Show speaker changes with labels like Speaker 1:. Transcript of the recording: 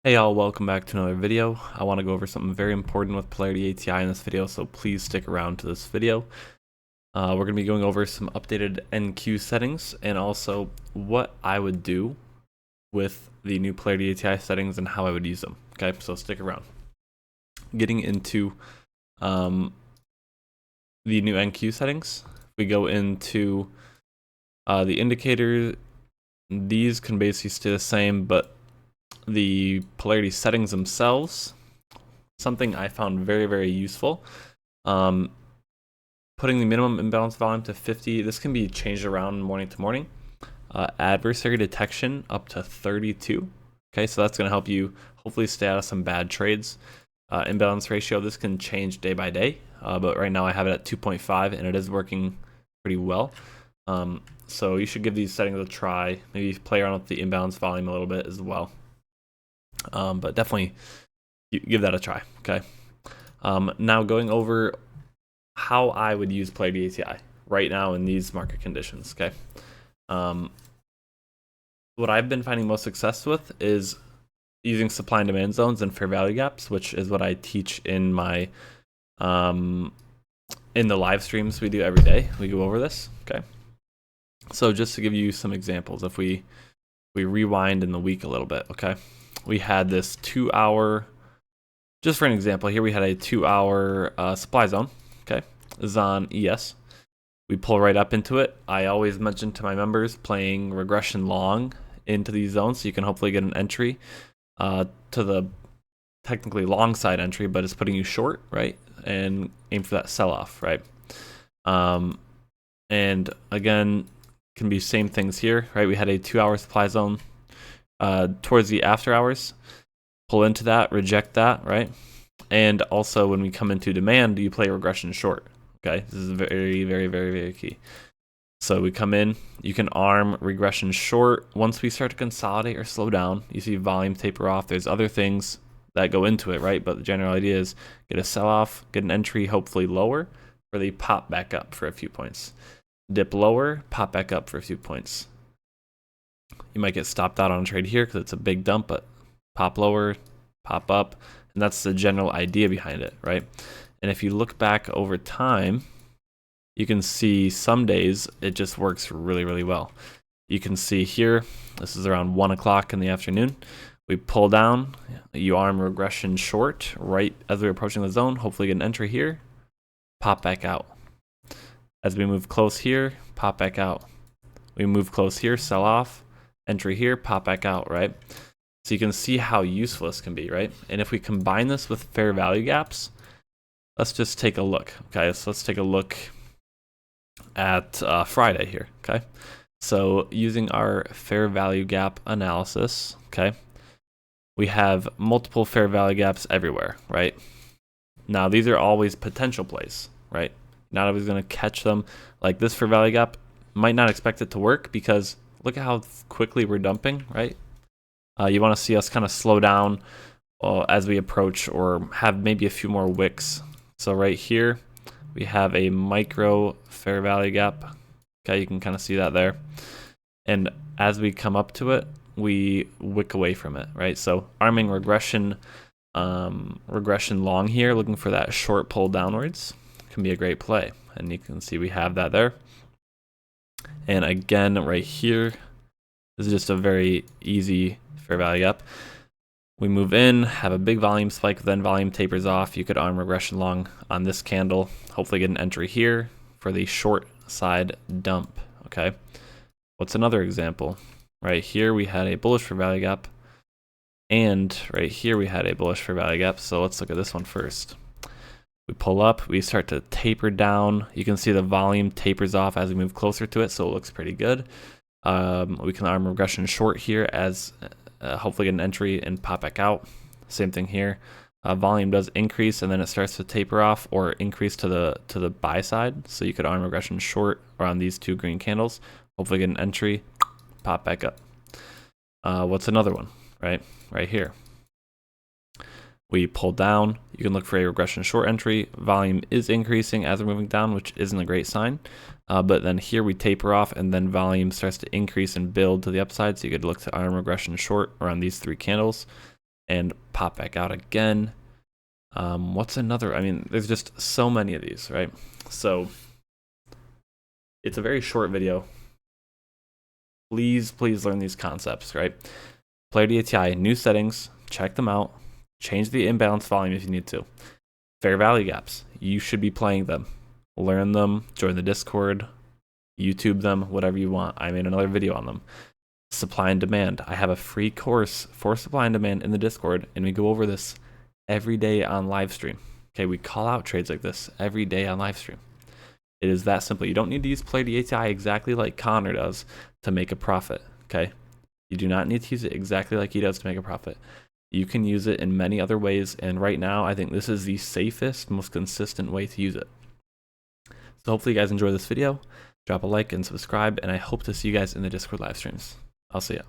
Speaker 1: Hey y'all, welcome back to another video. I want to go over something very important with Polarity ATI in this video, so please stick around to this video. We're going to be going over some updated NQ settings and also what I would do with the new Polarity ATI settings and how I would use them. Okay, so stick around. Getting into the new NQ settings, we go into the indicators. These can basically stay the same, but the polarity settings themselves, something I found very useful. Putting the minimum imbalance volume to 50. This can be changed around morning to morning. Adversary detection up to 32. Okay, so that's going to help you hopefully stay out of some bad trades. Imbalance ratio, this can change day by day, but right now I have it at 2.5 and it is working pretty well. So you should give these settings a try. Maybe play around with the imbalance volume a little bit as well. But definitely give that a try. Okay. Now going over how I would use Polarity ATI right now in these market conditions. Okay. What I've been finding most success with is using supply and demand zones and fair value gaps, which is what I teach in my in the live streams we do every day. We go over this. Okay. So just to give you some examples, if we rewind in the week a little bit, okay, we had this 2 hour. Just for an example, here we had a 2 hour supply zone. Okay, this is on ES. We pull right up into it. I always mention to my members playing regression long into these zones, so you can hopefully get an entry to the technically long side entry, but it's putting you short, right? And aim for that sell off, right? And again, can be same things here, right? We had a 2 hour supply zone towards the after hours. Pull into that, reject that, right? And also when we come into demand, you play regression short. Okay, this is very key. So we come in, you can arm regression short. Once we start to consolidate or slow down, you see volume taper off. There's other things that go into it, right? But the general idea is get a sell off, get an entry hopefully lower, or they pop back up for a few points. Dip lower, pop back up for a few points. You might get stopped out on a trade here because it's a big dump, but pop lower, pop up, and that's the general idea behind it, right? And if you look back over time, you can see some days it just works really well. You can see here, this is around 1 o'clock in the afternoon. We pull down, you arm regression short right as we're approaching the zone, hopefully get an entry here, pop back out. As we move close here, pop back out. We move close here, sell off, entry here, pop back out, right? So you can see how useful this can be, right? And if we combine this with fair value gaps, let's just take a look. Okay, so let's take a look at Friday here. Okay, so using our fair value gap analysis, okay, we have multiple fair value gaps everywhere, right? Now these are always potential plays, right? Not always going to catch them. Like this fair value gap, might not expect it to work because look at how quickly we're dumping, right? You want to see us kind of slow down as we approach or have maybe a few more wicks. So right here, we have a micro fair value gap. Okay, you can kind of see that there. And as we come up to it, we wick away from it, right? So arming regression long here, looking for that short pull downwards can be a great play. And you can see we have that there. And again, right here, this is just a very easy fair value gap. We move in, have a big volume spike, then volume tapers off. You could arm regression long on this candle, hopefully get an entry here for the short side dump, okay? What's another example? Right here we had a bullish fair value gap, and right here we had a bullish fair value gap, so let's look at this one first. We pull up, we start to taper down. You can see the volume tapers off as we move closer to it, so it looks pretty good. We can arm regression short here as hopefully get an entry and pop back out. Same thing here. Volume does increase and then it starts to taper off or increase to the buy side. So you could arm regression short around these two green candles. Hopefully get an entry, pop back up. What's another one? Right here. We pull down. You can look for a regression short entry. Volume is increasing as we're moving down, which isn't a great sign. But then here we taper off and then volume starts to increase and build to the upside. So you could look to arm regression short around these three candles. and pop back out again. What's another? I mean, there's just so many of these, right? So it's a very short video. Please learn these concepts, right? Polarity ATI, new settings, check them out. Change the imbalance volume if you need to. Fair value gaps, you should be playing them. Learn them, join the Discord, YouTube them, whatever you want. I made another video on them. Supply and demand. I have a free course for supply and demand in the Discord, and we go over this every day on live stream. Okay, we call out trades like this every day on live stream. It is that simple. You don't need to use Polarity ATI exactly like Connor does to make a profit, okay? You do not need to use it exactly like he does to make a profit. You can use it in many other ways, and right now I think this is the safest, most consistent way to use it. So hopefully you guys enjoy this video. Drop a like and subscribe, and I hope to see you guys in the Discord live streams. I'll see ya.